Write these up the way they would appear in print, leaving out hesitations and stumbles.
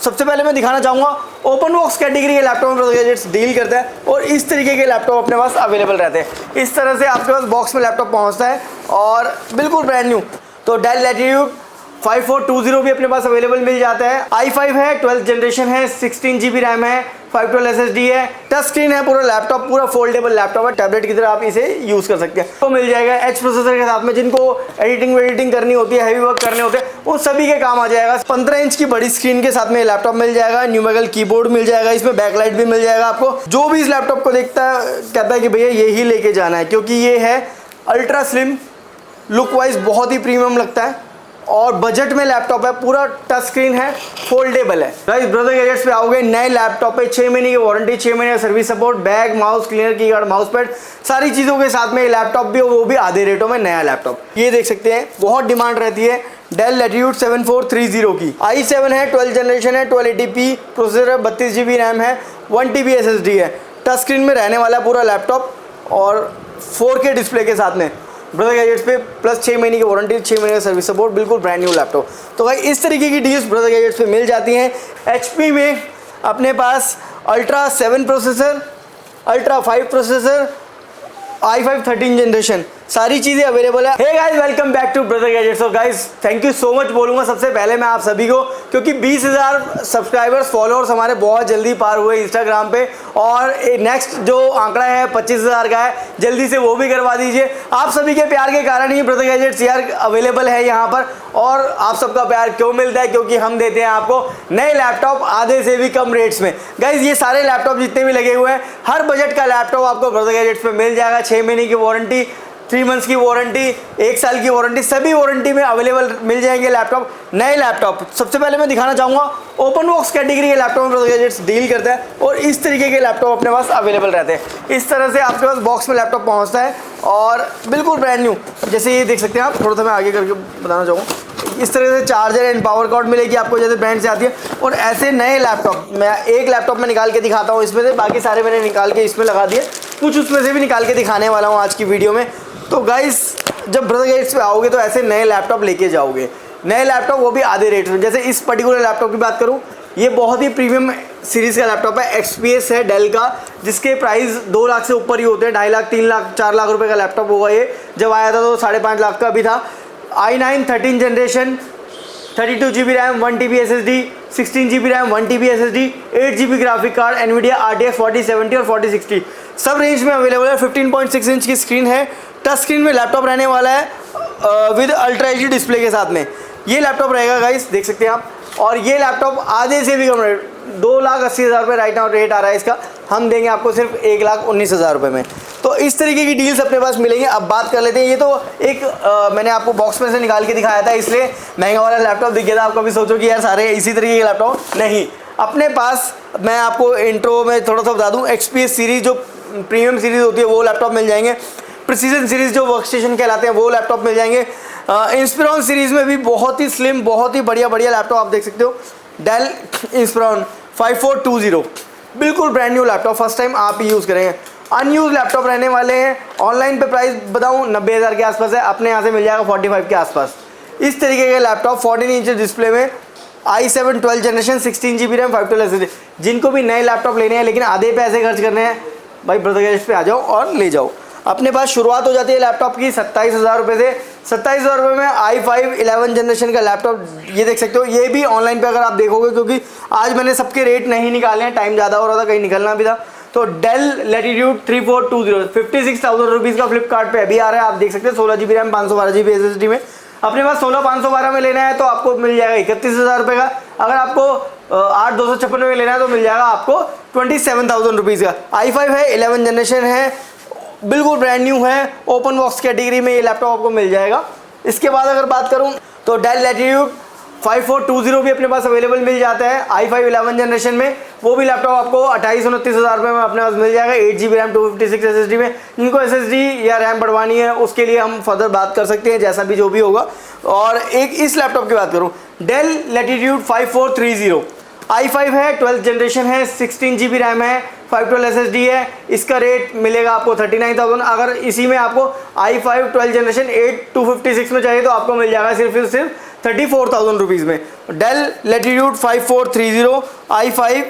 सबसे पहले मैं दिखाना चाहूँगा ओपन बॉक्स कैटेगरी के लैपटॉप में ब्रदर गैजेट्स डील करता है और इस तरीके के लैपटॉप अपने पास अवेलेबल रहते हैं। इस तरह से आपके पास बॉक्स में लैपटॉप पहुँचता है और बिल्कुल ब्रांड न्यू। तो डेल लैटिट्यूड 5420 भी अपने पास अवेलेबल मिल जाता है। i5 है, 12th जनरेशन है, 16 GB रैम है, 512 SSD है, टच स्क्रीन है, पूरा लैपटॉप पूरा फोल्डेबल लैपटॉप है, टैबलेट की तरह आप इसे यूज़ कर सकते हैं। तो मिल जाएगा एच प्रोसेसर के साथ में, जिनको एडिटिंग करनी होती है, हैवी वर्क करने होते हैं, उन सभी के काम आ जाएगा। 15 इंच की बड़ी स्क्रीन के साथ में लैपटॉप मिल जाएगा, न्यूमेरिकल कीबोर्ड मिल जाएगा, इसमें बैकलाइट भी मिल जाएगा आपको। जो भी इस लैपटॉप को देखता है कहता है कि भैया यही लेके जाना है, क्योंकि ये है अल्ट्रा स्लिम, लुक वाइज बहुत ही प्रीमियम लगता है और बजट में लैपटॉप है, पूरा टच स्क्रीन है, फोल्डेबल है। गाइस ब्रदर गैजेट्स पे आओगे, नए लैपटॉप पे 6 महीने की वारंटी, 6 महीने का service support, bag, mouse, cleaner, keyguard, mouse pad, सारी चीज़ों के साथ में लैपटॉप भी, वो भी आधे रेटों में नया लैपटॉप। ये देख सकते हैं, बहुत डिमांड रहती है डेल लैटिट्यूड 7430 की। i7 है, 12th जनरेशन है, 1280p प्रोसेसर है, 32 GB रैम है, 1 TB SSD है, टच स्क्रीन में रहने वाला पूरा लैपटॉप और 4K डिस्प्ले के साथ में। ब्रदर गैजेट्स पे प्लस 6 महीने की वारंटी, 6 महीने का सर्विस सपोर्ट, बिल्कुल ब्रांड न्यू लैपटॉप। तो भाई इस तरीके की डील्स ब्रदर गैजेट्स पे मिल जाती हैं। HP में अपने पास ultra 7 processor, ultra 5 processor, i5 13 generation, सारी चीज़ें अवेलेबल है। Hey guys, welcome back to Brother Gadgets. और guys thank you so much बोलूँगा सबसे पहले मैं आप सभी को, क्योंकि 20,000 सब्सक्राइबर्स, फॉलोअर्स हमारे बहुत जल्दी पार हुए इंस्टाग्राम पे, और नेक्स्ट जो आंकड़ा है 25,000 का है, जल्दी से वो भी करवा दीजिए। आप सभी के प्यार के कारण ही ब्रदर गैजेट्स यार अवेलेबल है यहाँ पर। और आप सबका प्यार क्यों मिलता है? क्योंकि हम देते हैं आपको नए लैपटॉप आधे से भी कम रेट्स में। गाइस ये सारे लैपटॉप जितने भी लगे हुए हैं, हर बजट का लैपटॉप आपको ब्रदर गैजेट्स पे मिल जाएगा। 6 महीने की वारंटी, 3 मंथ्स की वारंटी, 1 साल की वारंटी, सभी वारंटी में अवेलेबल मिल जाएंगे लैपटॉप, नए लैपटॉप। सबसे पहले मैं दिखाना चाहूँगा ओपन बॉक्स कैटेगरी के लैपटॉप में ब्रदर गैजेट्स डील करता है और इस तरीके के लैपटॉप अपने पास अवेलेबल रहते हैं। इस तरह से आपके पास बॉक्स में लैपटॉप पहुँचता है और बिल्कुल ब्रांड न्यू। जैसे ये देख सकते हैं आप, थोड़ा सा मैं आगे करके बताना चाहूँगा। इस तरह से चार्जर एंड पावर कॉर्ड मिलेगी आपको, जैसे ब्रांड से आती है। और ऐसे नए लैपटॉप, मैं एक लैपटॉप में निकाल के दिखाता हूँ इसमें से, बाकी सारे मैंने निकाल के इसमें लगा दिए, कुछ उसमें से भी निकाल के दिखाने वाला हूँ आज की वीडियो में। तो गाइस जब ब्रदर गैजेट्स पे आओगे तो ऐसे नए लैपटॉप लेके जाओगे, नए लैपटॉप वो भी आधे रेट में। जैसे इस पर्टिकुलर लैपटॉप की बात करूँ, ये बहुत ही प्रीमियम सीरीज़ का लैपटॉप है, XPS है डेल का, जिसके प्राइस 2 लाख से ऊपर ही होते हैं। 2.5 लाख, 3 लाख, 4 लाख रुपए का लैपटॉप होगा ये। जब आया था तो 5.5 लाख का भी था। i9 13 generation, 32 GB RAM, 1 TB SSD, 16 GB RAM, 1 TB SSD, 8 GB graphic card, NVIDIA RTX 4070 और 4060 सब रेंज में अवेलेबल है। 15.6 इंच की स्क्रीन है, टच स्क्रीन में लैपटॉप रहने वाला है विद अल्ट्रा HD डिस्प्ले के साथ में ये लैपटॉप रहेगा। गाइस देख सकते हैं आप, और ये लैपटॉप आधे से भी कम रेट, 2,80,000 रुपये राइट नाउ रेट आ रहा है इसका, हम देंगे आपको सिर्फ 1,19,000 रुपये में। तो इस तरीके की डील्स अपने पास मिलेंगे। अब बात कर लेते हैं, ये तो एक मैंने आपको बॉक्स में से निकाल के दिखाया था, इसलिए महंगा वाला लैपटॉप दिख गया था। आप कभी सोचो कि यार सारे इसी तरीके के लैपटॉप नहीं, अपने पास मैं आपको इंट्रो में थोड़ा सा बता दूँ, XPS सीरीज़ जो प्रीमियम सीरीज़ होती है वो लैपटॉप मिल जाएंगे। प्रिसीजन सीरीज़ जो वर्क स्टेशन कहलाते हैं वो लैपटॉप मिल जाएंगे। इंस्पिरॉन सीरीज़ में भी बहुत ही स्लिम, बहुत ही बढ़िया लैपटॉप आप देख सकते हो, डेल इंस्पिरॉन 5420, बिल्कुल brand new laptop, first time आप ही यूज़ करेंगे। अनयूज लैपटॉप रहने वाले हैं। ऑनलाइन पे प्राइस बताऊँ 90,000 के आसपास है, अपने यहाँ से मिल जाएगा 45 के आसपास। इस तरीके के लैपटॉप 14 इंच डिस्प्ले में, i7 12th generation, 16 GB RAM, 512 SSD। जिनको भी नए लैपटॉप लेने हैं लेकिन आधे पैसे खर्च करने हैं, भाई ब्रदर गैजेट्स पे आ जाओ और ले जाओ। अपने पास शुरुआत हो जाती है लैपटॉप की 27,000 रुपये से। 27,000 रुपये में i5 11 जनरेशन का लैपटॉप ये देख सकते हो। ये भी ऑनलाइन पे अगर आप देखोगे, क्योंकि आज मैंने सबके रेट नहीं निकाले हैं, टाइम ज़्यादा हो रहा था, कहीं निकलना भी था। तो डेल लैटिट्यूड 3420 56,000 रुपीज़ का फ्लिपकार्ट पे अभी आ रहा है, आप देख सकते हैं। 16 GB रैम, 512 GB SSD में। अपने पास 16,512 में लेना है तो आपको मिल जाएगा 31,000 रुपये का। अगर आपको 8,256 में लेना है तो मिल जाएगा आपको 27,000 रुपीज़ का। i5 है, 11 जनरेशन है, बिल्कुल ब्रांड न्यू है, ओपन बॉक्स कैटेगरी में ये लैपटॉप आपको मिल जाएगा। इसके बाद अगर बात करूं तो डेल लैटिट्यूड 5420 भी अपने पास अवेलेबल मिल जाता है i5 11 जनरेशन में। वो भी लैपटॉप आपको 28-29,000 रुपये में अपने पास मिल जाएगा। 8 GB रैम, 256 SSD में। जिनको SSD या रैम बढ़वानी है उसके लिए हम फर्दर बात कर सकते हैं, जैसा भी जो भी होगा। और एक इस लैपटॉप की बात करूँ, डेल लैटिट्यूड 5430 i5 है, 12th जनरेशन है, 16 GB रैम है, 512 SSD है। इसका रेट मिलेगा आपको 39,000। अगर इसी में आपको i5 12th जनरेशन 8256 में चाहिए तो आपको मिल जाएगा सिर्फ 34,000 रुपीज़ में। Del latitude 5430 i5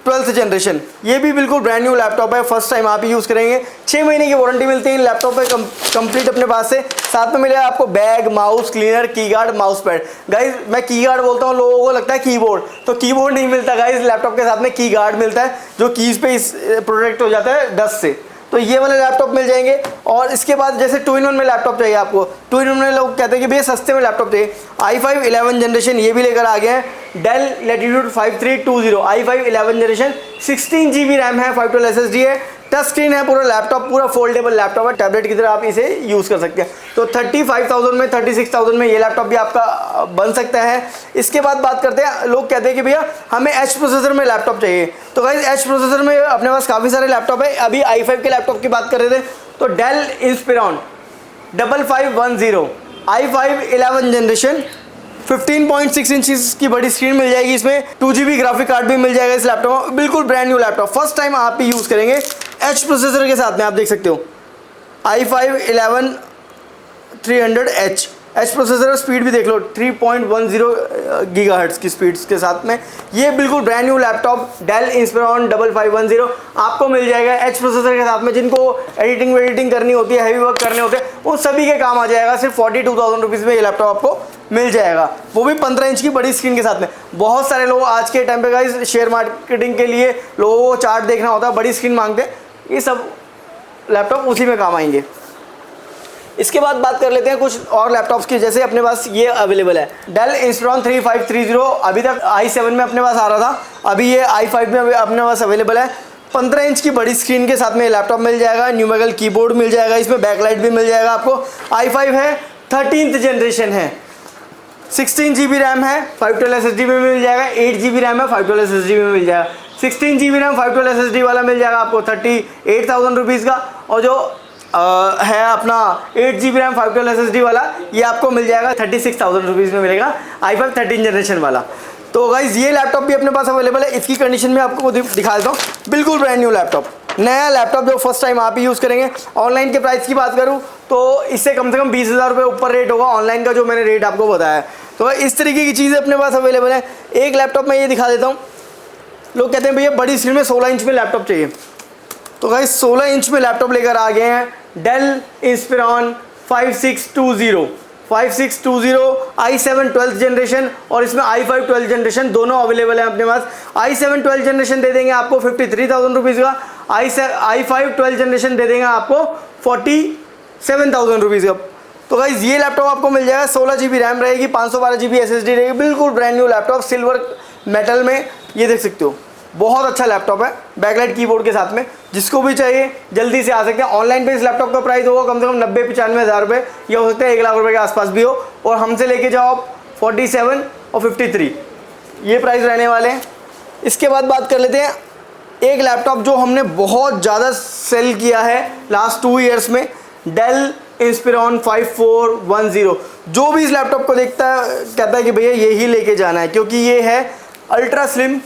12th generation, ये भी बिल्कुल ब्रांड न्यू लैपटॉप है, फर्स्ट टाइम आप यूज़ करेंगे। 6 महीने की वारंटी मिलती है लैपटॉप पे कंप्लीट अपने पास से। साथ में मिलेगा आपको bag, mouse cleaner, keyguard, mouse pad. Guys मैं कीगार्ड बोलता हूँ, लोगों को लगता है कीबोर्ड, तो कीबोर्ड नहीं मिलता गाइज, लैपटॉप के साथ में कीगार्ड मिलता है जो कीज़ पे प्रोटेक्ट हो जाता है डस्ट से। तो ये वाले लैपटॉप मिल जाएंगे। और इसके बाद जैसे 2-in-1 में लैपटॉप चाहिए आपको, 2-in-1 में लोग कहते हैं कि भैया सस्ते में लैपटॉप चाहिए, i5 11 जनरेशन ये भी लेकर आ गए हैं। Dell latitude 5320 i5 11 generation, 16 GB RAM है, 512 SSD है, टच स्क्रीन है, पूरा लैपटॉप पूरा फोल्डेबल लैपटॉप है, टैबलेट की तरह आप इसे यूज़ कर सकते हैं। तो 35,000 में 36,000 में ये लैपटॉप भी आपका बन सकता है। इसके बाद बात करते हैं, लोग कहते हैं कि भैया हमें एच प्रोसेसर में लैपटॉप चाहिए, तो गाइस एच प्रोसेसर में अपने पास काफ़ी सारे लैपटॉप है। अभी i5 के लैपटॉप की बात कर रहे थे, तो Dell Inspiron 5510 i5 11 generation, 15.6 inches की बड़ी स्क्रीन मिल जाएगी इसमें, 2 GB ग्राफिक कार्ड भी मिल जाएगा इस लैपटॉप में। बिल्कुल brand new laptop, first time आप भी यूज़ करेंगे एच प्रोसेसर के साथ में। आप देख सकते हो i5 11 300H H processor, speed भी देख लो 3.10 गीगाहर्ट्ज़ की स्पीड्स के साथ में। ये बिल्कुल brand new laptop Dell Inspiron 5510 आपको मिल जाएगा एच प्रोसेसर के साथ में। जिनको एडिटिंग करनी होती है, हैवी वर्क करने होते हैं, वो सभी के काम आ जाएगा। सिर्फ 42,000 रुपीज़ में ये लैपटॉप आपको मिल जाएगा, वो भी 15 इंच की बड़ी स्क्रीन के साथ में। बहुत सारे लोग आज के टाइम पे गाइस शेयर मार्केटिंग के लिए लोगों को चार्ट देखना होता है, बड़ी स्क्रीन मांगते हैं, ये सब लैपटॉप उसी में काम आएंगे। इसके बाद बात कर लेते हैं कुछ और लैपटॉप्स की, जैसे अपने पास ये अवेलेबल है डेल इंस्पिरॉन 3530, अभी तक i7 में अपने पास आ रहा था, अभी ये i5 में अपने पास अवेलेबल है। 15 इंच की बड़ी स्क्रीन के साथ में लैपटॉप मिल जाएगा, न्यूमेरिकल कीबोर्ड मिल जाएगा, इसमें बैकलाइट भी मिल जाएगा आपको। i5 है, 13th जनरेशन है, 16 GB रैम है, 512 SSD में मिल जाएगा, 8 GB रैम है, 512 SSD में मिल जाएगा। 16 GB रैम 512 SSD वाला मिल जाएगा आपको 38,000 रुपीज़ का, और जो है अपना 8 GB रैम 512 SSD वाला, ये आपको मिल जाएगा 36,000 रुपीज़ में मिलेगा, i5 13 जनरेशन वाला। तो गाइज ये लैपटॉप भी अपने पास अवेलेबल है। इसकी कंडीशन में आपको दिखा देता हूँ, बिल्कुल ब्रांड न्यू लैपटॉप, नया लैपटॉप जो फर्स्ट टाइम आप ही यूज़ करेंगे। ऑनलाइन के प्राइस की बात करूँ तो इससे कम से कम 20,000 रुपये ऊपर रेट होगा ऑनलाइन का, जो मैंने रेट आपको बताया। तो इस तरीके की चीज़ें अपने पास अवेलेबल है। एक लैपटॉप में ये दिखा देता हूँ, लोग कहते हैं भैया बड़ी स्क्रीन में 16 इंच में लैपटॉप चाहिए, तो गाइस 16 इंच में लैपटॉप लेकर आ गए हैं Dell Inspiron 5620 i7 12th generation, और इसमें i5 12th जनरेशन दोनों अवेलेबल हैं अपने पास। i7 12th जनरेशन दे देंगे आपको 53,000 रुपीज़ का, i5 12th जनरेशन दे देंगे आपको 47,000 रुपीज़ का। तो गाइस ये लैपटॉप आपको मिल जाएगा, 16 GB रैम रहेगी, 512 GB SSD रहेगी, बिल्कुल brand new laptop, silver metal में, ये देख सकते हो, बहुत अच्छा लैपटॉप है, बैकलाइट कीबोर्ड के साथ में। जिसको भी चाहिए जल्दी से आ सकते हैं। ऑनलाइन पे इस लैपटॉप का प्राइस होगा कम से कम 90-95 हज़ार रुपये, या हो सकता है 1 लाख रुपये के आसपास भी हो, और हमसे लेके जाओ आप 47 और 53, ये प्राइस रहने वाले हैं। इसके बाद बात कर लेते हैं एक लैपटॉप जो हमने बहुत ज़्यादा सेल किया है लास्ट 2 ईयर्स में, डेल इंस्पिरॉन 5410। जो भी इस लैपटॉप को देखता है कहता है कि भैया यही लेके जाना है, क्योंकि ये है अल्ट्रा स्लिम,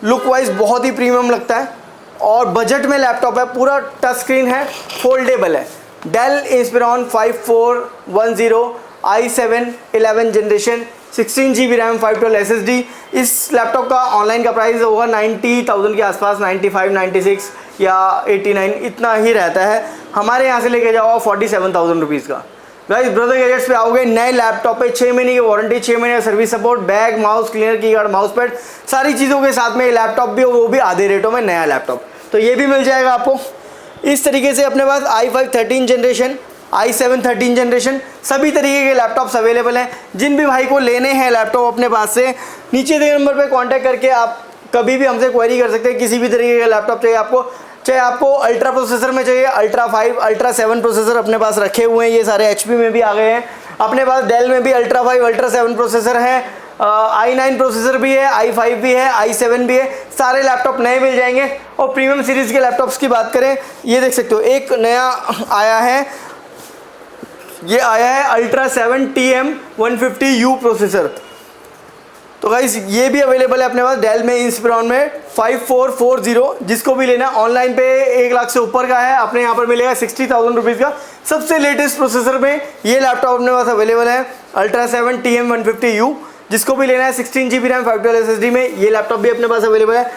लुक वाइज बहुत ही प्रीमियम लगता है, और बजट में लैपटॉप है, पूरा टच स्क्रीन है, फोल्डेबल है। Dell Inspiron 5410 i7 11 generation, 16 GB RAM 512 SSD। इस लैपटॉप का ऑनलाइन का प्राइस होगा 90,000 के आसपास, 95, 96 या 89 इतना ही रहता है। हमारे यहाँ से लेके जाओ 47,000 रुपीज़ का। गाइस ब्रदर गैजेट्स पे आओगे, नए लैपटॉप पे 6 महीने की वारंटी, 6 महीने का service support, bag, mouse cleaner, keyguard, mouse pad, सारी चीज़ों के साथ में लैपटॉप भी, वो भी आधे रेटों में नया लैपटॉप, तो ये भी मिल जाएगा आपको। इस तरीके से अपने पास i5 13 जनरेशन, i7 13 जनरेशन, सभी तरीके के लैपटॉप्स अवेलेबल हैं। जिन भी भाई को लेने हैं लैपटॉप अपने पास से, नीचे दिए नंबर पर कॉन्टैक्ट करके आप कभी भी हमसे क्वेरी कर सकते हैं। किसी भी तरीके का लैपटॉप चाहिए आपको, चाहे आपको अल्ट्रा प्रोसेसर में चाहिए, अल्ट्रा 5, अल्ट्रा 7 प्रोसेसर अपने पास रखे हुए हैं, ये सारे HP में भी आ गए हैं अपने पास। डेल में भी अल्ट्रा 5, अल्ट्रा 7 प्रोसेसर है, i9 प्रोसेसर भी है, i5 भी है, i7 भी है, सारे लैपटॉप नए मिल जाएंगे। और प्रीमियम सीरीज़ के लैपटॉप्स की बात करें, ये देख सकते हो एक नया आया है, ये आया है अल्ट्रा 7 TM150U प्रोसेसर। तो गाइस ये भी अवेलेबल है अपने पास डेल में इंस्पिरॉन में 5440, जिसको भी लेना ऑनलाइन पे 1 लाख से ऊपर का है, अपने यहाँ पर मिलेगा 60,000 रुपीज़ का सबसे लेटेस्ट प्रोसेसर में ये लैपटॉप अपने पास अवेलेबल है। अल्ट्रा 7 TM150U, जिसको भी लेना है 16 GB रैम 512 SSD में ये लैपटॉप भी अपने पास अवेलेबल है।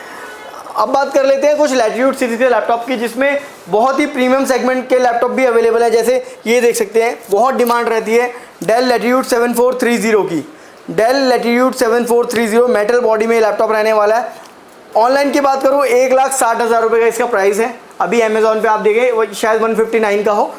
अब बात कर लेते हैं कुछ लैटिट्यूड सीरीज के लैपटॉप की, जिसमें बहुत ही प्रीमियम सेगमेंट के लैपटॉप भी अवेलेबल है। जैसे ये देख सकते हैं, बहुत डिमांड रहती है डेल लैटिट्यूड 7430 की। डेल लैटिट्यूड 7430 मेटल बॉडी में लैपटॉप रहने वाला है। ऑनलाइन की बात करूँ 1,60,000 रुपये का इसका प्राइस है। अभी अमेजोन पे आप देखें वो शायद 159 का हो,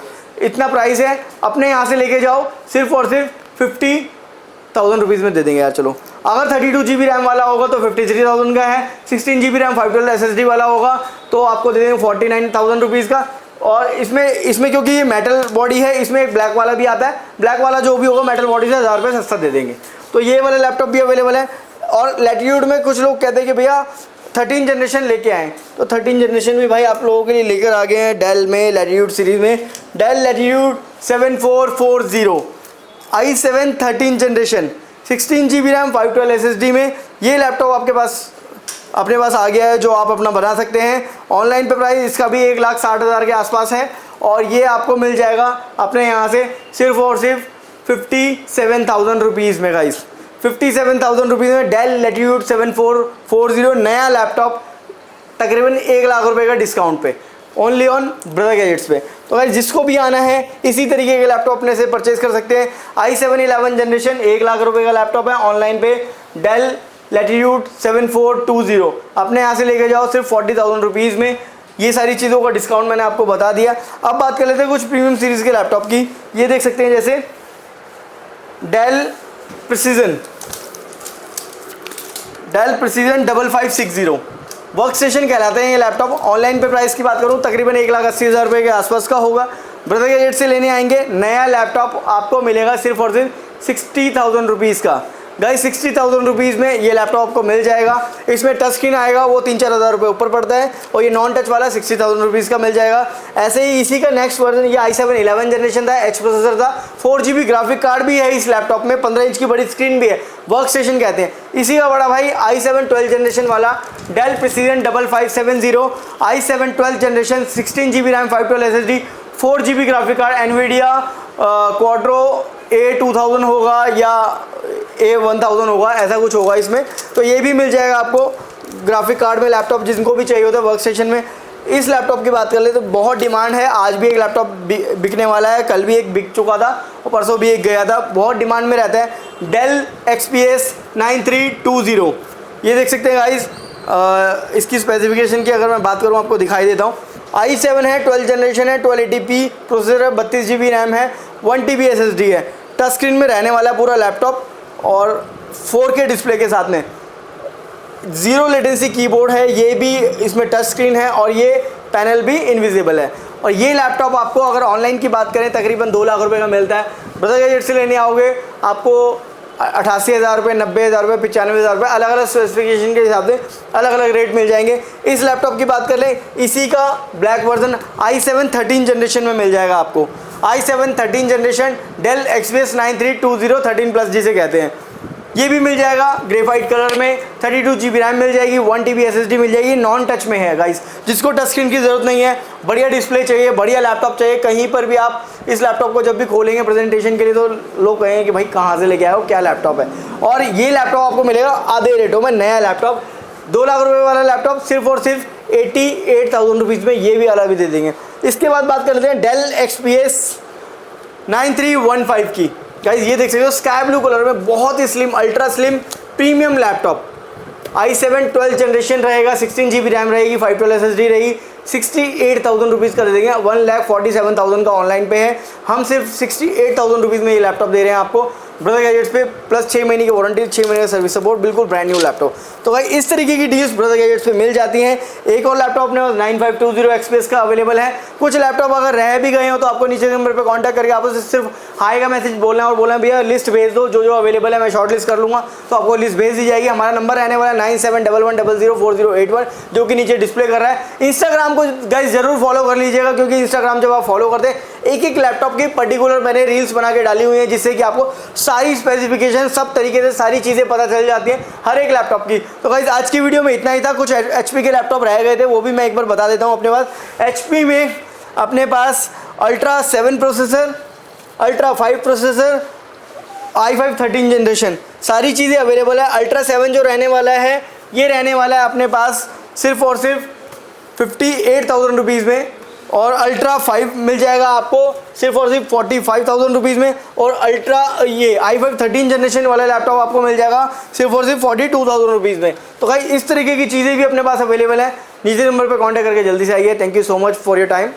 इतना प्राइस है। अपने यहाँ से लेके जाओ सिर्फ और सिर्फ 50,000 रुपीज़ में दे देंगे यार। चलो अगर 32 GB रैम वाला होगा तो 53,000 का है, 16 GB रैम 512 SSD वाला होगा तो आपको दे देंगे 49,000 रुपीज़ का। और इसमें क्योंकि ये मेटल बॉडी है, इसमें एक ब्लैक वाला भी आता है, ब्लैक वाला जो भी होगा मेटल बॉडी से 1000 रुपये सस्ता दे देंगे। तो ये वाला लैपटॉप भी अवेलेबल है। और लैटिट्यूड में कुछ लोग कहते हैं कि भैया 13 जनरेशन लेके आएँ, तो 13 जनरेशन भी भाई आप लोगों के लिए लेकर आ गए हैं डेल में लैटिट्यूड सीरीज़ में। Dell latitude 7440 i7 13 generation 16 GB RAM 512 SSD में ये लैपटॉप अपने पास आ गया है, जो आप अपना बना सकते हैं। ऑनलाइन पे प्राइस इसका भी 1,60,000 के आसपास है और ये आपको मिल जाएगा अपने यहाँ से सिर्फ और सिर्फ 57,000 रुपीज़ में गाइस। 57,000 रुपीज़ में डेल लैटिट्यूड 7440 नया लैपटॉप तकरीबन 1 लाख रुपए का डिस्काउंट पे, ओनली ऑन ब्रदर गैजेट्स पे। तो अगर जिसको भी आना है इसी तरीके के लैपटॉप अपने से परचेज कर सकते हैं। i7 11 जनरेशन 1 लाख रुपए का लैपटॉप है ऑनलाइन पे। डेल लैटिट्यूड 7420 अपने यहाँ से लेके जाओ सिर्फ 40,000 रुपीज़ में। ये सारी चीज़ों का डिस्काउंट मैंने आपको बता दिया। अब बात कर लेते हैं कुछ प्रीमियम सीरीज़ के लैपटॉप की। ये देख सकते हैं जैसे डेल प्रिसीजन 5560 वर्क स्टेशन कहलाते हैं ये लैपटॉप। ऑनलाइन पे प्राइस की बात करूँ तकरीबन 1,80,000 रुपये के आसपास का होगा। ब्रदर गैजेट से लेने आएंगे नया लैपटॉप आपको मिलेगा सिर्फ और सिर्फ 60,000 रुपीज़ का। गाइस 60,000 रुपीज़ में ये लैपटॉप आपको मिल जाएगा। इसमें टच स्क्रीन आएगा, वो 3-4 हज़ार रुपये ऊपर पड़ता है, और ये नॉन टच वाला 60,000 रुपीज़ का मिल जाएगा। ऐसे ही इसी का नेक्स्ट वर्जन ये i7 11 जनरेशन था, एच प्रोसेसर था, 4 GB ग्राफिक कार्ड भी है इस लैपटॉप में, 15 इंच की बड़ी स्क्रीन भी है, वर्क स्टेशन कहते हैं। इसी का बड़ा भाई i7 12 जनरेशन वाला Dell precision 5570 i7 12 generation 16 GB RAM 512 SSD 4 GB graphic card, Nvidia Quadro A2000 होगा या A1000 होगा, ऐसा कुछ होगा इसमें। तो ये भी मिल जाएगा आपको ग्राफिक कार्ड में लैपटॉप, जिनको भी चाहिए होता है वर्क स्टेशन में। इस लैपटॉप की बात कर ले तो बहुत डिमांड है। आज भी एक लैपटॉप बिकने वाला है, कल भी एक बिक चुका था और परसों भी एक गया था, बहुत डिमांड में रहता है। डेल XPS 9320 ये देख सकते हैं गाइस। इसकी स्पेसिफिकेशन की अगर मैं बात करूँ आपको दिखाई देता हूँ। i7 है, 12 जनरेशन है, 1280p प्रोसेसर है, 32 GB रैम है, 1 TB SSD है, टच स्क्रीन में रहने वाला पूरा लैपटॉप और 4K डिस्प्ले के साथ में। ज़ीरो लेटेंसी कीबोर्ड है, ये भी इसमें टच स्क्रीन है और ये पैनल भी इनविजिबल है। और ये लैपटॉप आपको अगर ऑनलाइन की बात करें तकरीबन 2 लाख रुपए का मिलता है। ब्रदर गैजेट से लेने आओगे आपको 88,000 रुपये, 90,000 रुपये, 95,000 रुपये, अलग अलग स्पेसिफिकेशन के हिसाब से अलग अलग रेट मिल जाएंगे। इस लैपटॉप की बात कर लें, इसी का ब्लैक वर्जन i7 13 जनरेशन में मिल जाएगा आपको। i7 13 generation del XPS 9320 13 plus जिसे कहते हैं, ये भी मिल जाएगा ग्रेफाइट कलर में। 32 GB रैम मिल जाएगी, 1 TB SSD मिल जाएगी, नॉन टच में है गाइस। जिसको टच स्क्रीन की ज़रूरत नहीं है, बढ़िया डिस्प्ले चाहिए, बढ़िया लैपटॉप चाहिए, कहीं पर भी आप इस लैपटॉप को जब भी खोलेंगे प्रेजेंटेशन के लिए तो लोग कहेंगे कि भाई कहाँ से लेके आए हो, क्या लैपटॉप है। और ये लैपटॉप आपको मिलेगा आधे रेटों में। नया लैपटॉप 2 लाख रुपये वाला लैपटॉप सिर्फ और सिर्फ 88,000 रुपीज़ में ये भी वाला भी दे देंगे। इसके बाद बात कर लेते हैं डेल XPS 9315 की। गाइस ये देख सकते हो स्काई ब्लू कलर में, बहुत ही slim, ultra slim premium laptop. i7 12 generation रहेगा, 16 GB रैम रहेगी, 512 SSD रहेगी, 68,000 रुपीज़ का दे देंगे। 1,47,000 का ऑनलाइन पे है, हम सिर्फ 68,000 रुपीज़ में ये लैपटॉप दे रहे हैं आपको ब्रदर गैजेट्स पे, प्लस 6 महीने की वारंटी, 6 महीने का सर्विस सपोर्ट, बिल्कुल ब्रांड न्यू लैपटॉप। तो भाई इस तरीके की डील्स ब्रदर गैजेट्स पे मिल जाती हैं। एक और लैपटॉप अपने पास 9520 XPS का अवेलेबल है। कुछ लैपटॉप अगर रह भी गए हो तो आपको नीचे नंबर पे कांटेक्ट करके आपको सिर्फ हाई का मैसेज बोलना है और बोलना भैया लिस्ट भेज दो, जो जो अवेलेबल है मैं शॉर्ट लिस्ट कर लूँगा, तो आपको लिस्ट भेज दी जाएगी। हमारा नंबर रहने वाला है 9711004081, जो कि नीचे डिस्प्ले कर रहा है। इंस्टाग्राम को गाइस जरूर फॉलो कर लीजिएगा, क्योंकि इंस्टाग्राम जब आप फॉलो करते हैं एक एक लैपटॉप की पर्टिकुलर मैंने रील्स बना के डाली हुई हैं, जिससे कि आपको सारी स्पेसिफिकेशन सब तरीके से सारी चीज़ें पता चल जाती हैं हर एक लैपटॉप की। तो गाइस आज की वीडियो में इतना ही था। कुछ HP के लैपटॉप रह गए थे, वो भी मैं एक बार बता देता हूँ। अपने पास HP में अपने पास ultra 7 processor, ultra 5 processor, i5 13 generation सारी चीज़ें अवेलेबल है। अल्ट्रा 7 जो रहने वाला है ये रहने वाला है अपने पास सिर्फ और सिर्फ 58,000 रुपीज़ में, और अल्ट्रा 5 मिल जाएगा आपको सिर्फ और सिर्फ 45,000 रुपीज़ में, और अल्ट्रा ये i5 13 जनरेशन वाला लैपटॉप आपको मिल जाएगा सिर्फ और सिर्फ 42,000 रुपीज़ में। तो भाई इस तरीके की चीज़ें भी अपने पास अवेलेबल है। नीचे नंबर पर कॉन्टैक्ट करके जल्दी से आइए। Thank you so much for your time.